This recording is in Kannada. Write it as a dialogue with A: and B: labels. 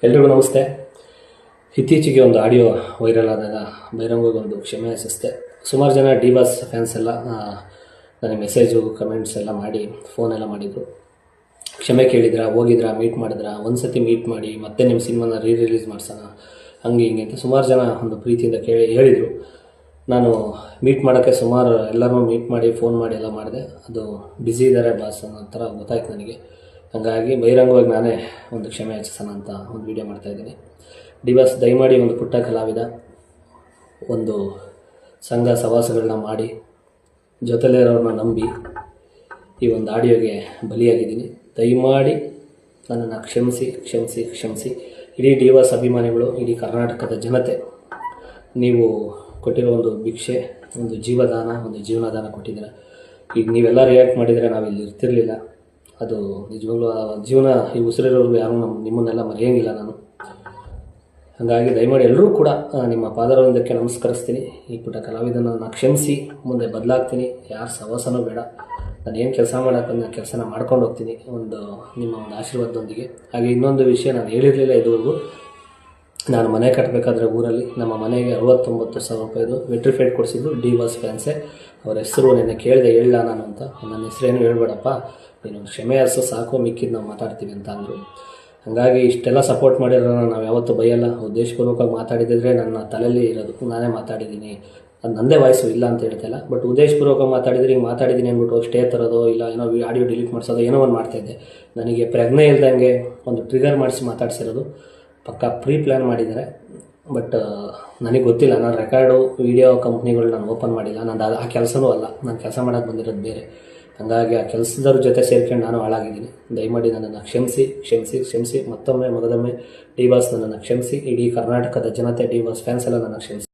A: ಎಲ್ರಿಗೂ ನಮಸ್ತೆ. ಇತ್ತೀಚೆಗೆ ಒಂದು ಆಡಿಯೋ ವೈರಲ್ ಆದಾಗ ಬಹಿರಂಗವಾಗಿ ಒಂದು ಕ್ಷಮೆ ಯಾಚಿಸಿದೆ. ಸುಮಾರು ಜನ ಡಿ ಬಾಸ್ ಫ್ಯಾನ್ಸ್ ಎಲ್ಲ ನನಗೆ ಮೆಸೇಜು ಕಮೆಂಟ್ಸ್ ಎಲ್ಲ ಮಾಡಿ ಫೋನೆಲ್ಲ ಮಾಡಿದರು. ಕ್ಷಮೆ ಕೇಳಿದ್ರಾ, ಹೋಗಿದ್ರಾ, ಮೀಟ್ ಮಾಡಿದ್ರಾ, ಒಂದು ಸತಿ ಮೀಟ್ ಮಾಡಿ ಮತ್ತೆ ನಿಮ್ಮ ಸಿನಿಮಾನ ರಿಲೀಸ್ ಮಾಡ್ಸೋಣ, ಹಂಗೆ ಹಿಂಗೆ ಅಂತ ಸುಮಾರು ಜನ ಒಂದು ಪ್ರೀತಿಯಿಂದ ಹೇಳಿದರು. ನಾನು ಮೀಟ್ ಮಾಡೋಕ್ಕೆ ಸುಮಾರು ಎಲ್ಲರನ್ನೂ ಮೀಟ್ ಮಾಡಿ ಫೋನ್ ಮಾಡಿ ಎಲ್ಲ ಮಾಡಿದೆ. ಅದು ಬ್ಯುಸಿ ಇದ್ದಾರೆ ಬಾಸ್ ಅನ್ನೋ ಥರ ಗೊತ್ತಾಯ್ತು ನನಗೆ. ಹಾಗಾಗಿ ಬಹಿರಂಗವಾಗಿ ನಾನೇ ಒಂದು ಕ್ಷಮೆ ಯಾಚಿಸೋಣ ಅಂತ ಒಂದು ವೀಡಿಯೋ ಮಾಡ್ತಾಯಿದ್ದೀನಿ. ಡಿ ಬಾಸ್, ದಯಮಾಡಿ ಒಂದು ಪುಟ್ಟ ಕಲಾವಿದ ಒಂದು ಸಂಘ ಸವಾಸಗಳನ್ನ ಮಾಡಿ ಜೊತೆಲಿರೋರನ್ನ ನಂಬಿ ಈ ಒಂದು ಆಡಿಯೋಗೆ ಬಲಿಯಾಗಿದ್ದೀನಿ. ದಯಮಾಡಿ ನನ್ನನ್ನು ಕ್ಷಮಿಸಿ ಕ್ಷಮಿಸಿ ಕ್ಷಮಿಸಿ. ಇಡೀ ಡಿ ಬಾಸ್ ಅಭಿಮಾನಿಗಳು, ಇಡೀ ಕರ್ನಾಟಕದ ಜನತೆ, ನೀವು ಕೊಟ್ಟಿರೋ ಒಂದು ಭಿಕ್ಷೆ, ಒಂದು ಜೀವದಾನ, ಒಂದು ಜೀವನದಾನ ಕೊಟ್ಟಿದ್ದೀರ. ಈಗ ನೀವೆಲ್ಲ ರಿಯಾಕ್ಟ್ ಮಾಡಿದರೆ ನಾವಿಲ್ಲಿ ಇರ್ತಿರಲಿಲ್ಲ. ಅದು ನಿಜವಾಗ್ಲೂ ಜೀವನ ಈ ಉಸಿರಿರೋರು ಯಾರು ನಿಮ್ಮನ್ನೆಲ್ಲ ಮರೆಯೋಂಗಿಲ್ಲ ನಾನು. ಹಾಗಾಗಿ ದಯಮಾಡಿ ಎಲ್ಲರೂ ಕೂಡ ನಿಮ್ಮ ಪಾದಾರವಿಂದಕ್ಕೆ ನಮಸ್ಕರಿಸ್ತೀನಿ. ಈ ಪುಟ್ಟ ಕಲಾವಿದನನ್ನು ಕ್ಷಮಿಸಿ, ಮುಂದೆ ಬದಲಾಗ್ತೀನಿ. ಯಾರು ಸವಾಸನೂ ಬೇಡ. ನಾನು ಏನು ಕೆಲಸ ಮಾಡೋಕ್ಕೆ ನಾನು ಕೆಲಸನ ಮಾಡ್ಕೊಂಡು ಹೋಗ್ತೀನಿ ನಿಮ್ಮ ಒಂದು ಆಶೀರ್ವಾದದೊಂದಿಗೆ. ಹಾಗೆ ಇನ್ನೊಂದು ವಿಷಯ ನಾನು ಹೇಳಿರಲಿಲ್ಲ ಇದುವರೆಗೂ. ನಾನು ಮನೆ ಕಟ್ಟಬೇಕಾದ್ರೆ ಊರಲ್ಲಿ ನಮ್ಮ ಮನೆಗೆ 69,000 ರೂಪಾಯಿದು ವೆಟ್ರಿಫೈಡ್ ಕೊಡಿಸಿದ್ದು ಡಿ ಬಾಸ್ ಫ್ಯಾನ್ಸೇ. ಅವ್ರ ಹೆಸರು ನೆನ್ನೆ ಕೇಳಿದೆ, ಹೇಳ ನಾನು ಅಂತ. ನನ್ನ ಹೆಸರೇನು ಹೇಳ್ಬೇಡಪ್ಪ, ನೀನು ಕ್ಷಮೆ ಯಾಚಿಸು ಸಾಕು, ಮಿಕ್ಕಿದ್ದು ನಾವು ಮಾತಾಡ್ತೀವಿ ಅಂತ ಅಂದರು. ಹಾಗಾಗಿ ಇಷ್ಟೆಲ್ಲ ಸಪೋರ್ಟ್ ಮಾಡಿರೋಣ ನಾವು ಯಾವತ್ತೂ ಬೈಯಲ್ಲ. ಉದ್ದೇಶಪೂರ್ವಕವಾಗಿ ಮಾತಾಡಿದರೆ ನನ್ನ ತಲೆಯಲ್ಲಿ ಇರೋದು, ನಾನೇ ಮಾತಾಡಿದ್ದೀನಿ. ಅದು ನನ್ನದೇ ವಾಯ್ಸು, ಇಲ್ಲ ಅಂತ ಹೇಳ್ತಾಯಿಲ್ಲ. ಬಟ್ ಉದ್ದೇಶಪೂರ್ವಕವಾಗಿ ಮಾತಾಡಿದರೆ ಹಿಂಗೆ ಮಾತಾಡಿದ್ದೀನಿ ಅಂದ್ಬಿಟ್ಟು ಸ್ಟೇ ತರೋದೋ ಇಲ್ಲ ಏನೋ ಆಡಿಯೋ ಡಿಲೀಟ್ ಮಾಡಿಸೋದು ಏನೋ ಒಂದು ಮಾಡ್ತಾಯಿದ್ದೆ. ನನಗೆ ಪ್ರಜ್ಞೆ ಇಲ್ದಂಗೆ ಒಂದು ಟ್ರಿಗರ್ ಮಾಡಿಸಿ ಮಾತಾಡ್ಸಿರೋದು ಪಕ್ಕ ಪ್ರೀ ಪ್ಲ್ಯಾನ್ ಮಾಡಿದ್ದಾರೆ. ಬಟ್ ನನಗೆ ಗೊತ್ತಿಲ್ಲ. ನಾನು ರೆಕಾರ್ಡು ವೀಡಿಯೋ ಕಂಪ್ನಿಗಳು ನಾನು ಓಪನ್ ಮಾಡಿಲ್ಲ. ನಾನು ಆ ಕೆಲಸನೂ ಅಲ್ಲ. ನಾನು ಕೆಲಸ ಮಾಡೋಕ್ಕೆ ಬಂದಿರೋದು ಬೇರೆ. ಹಾಗಾಗಿ ಆ ಕೆಲಸದವ್ರ ಜೊತೆ ಸೇರ್ಕೊಂಡು ನಾನು ಹಾಳಾಗಿದ್ದೀನಿ. ದಯಮಾಡಿ ನನ್ನನ್ನು ಕ್ಷಮಿಸಿ ಕ್ಷಮಿಸಿ ಕ್ಷಮಿಸಿ. ಮತ್ತೊಮ್ಮೆ ಮಗದೊಮ್ಮೆ ಡಿ ಬಾಸ್ ನನ್ನನ್ನು ಕ್ಷಮಿಸಿ. ಇಡೀ ಕರ್ನಾಟಕದ ಜನತೆ, ಡಿ ಬಾಸ್ ಫ್ಯಾನ್ಸ್ ಎಲ್ಲ ನನ್ನ ಕ್ಷಮಿಸಿ.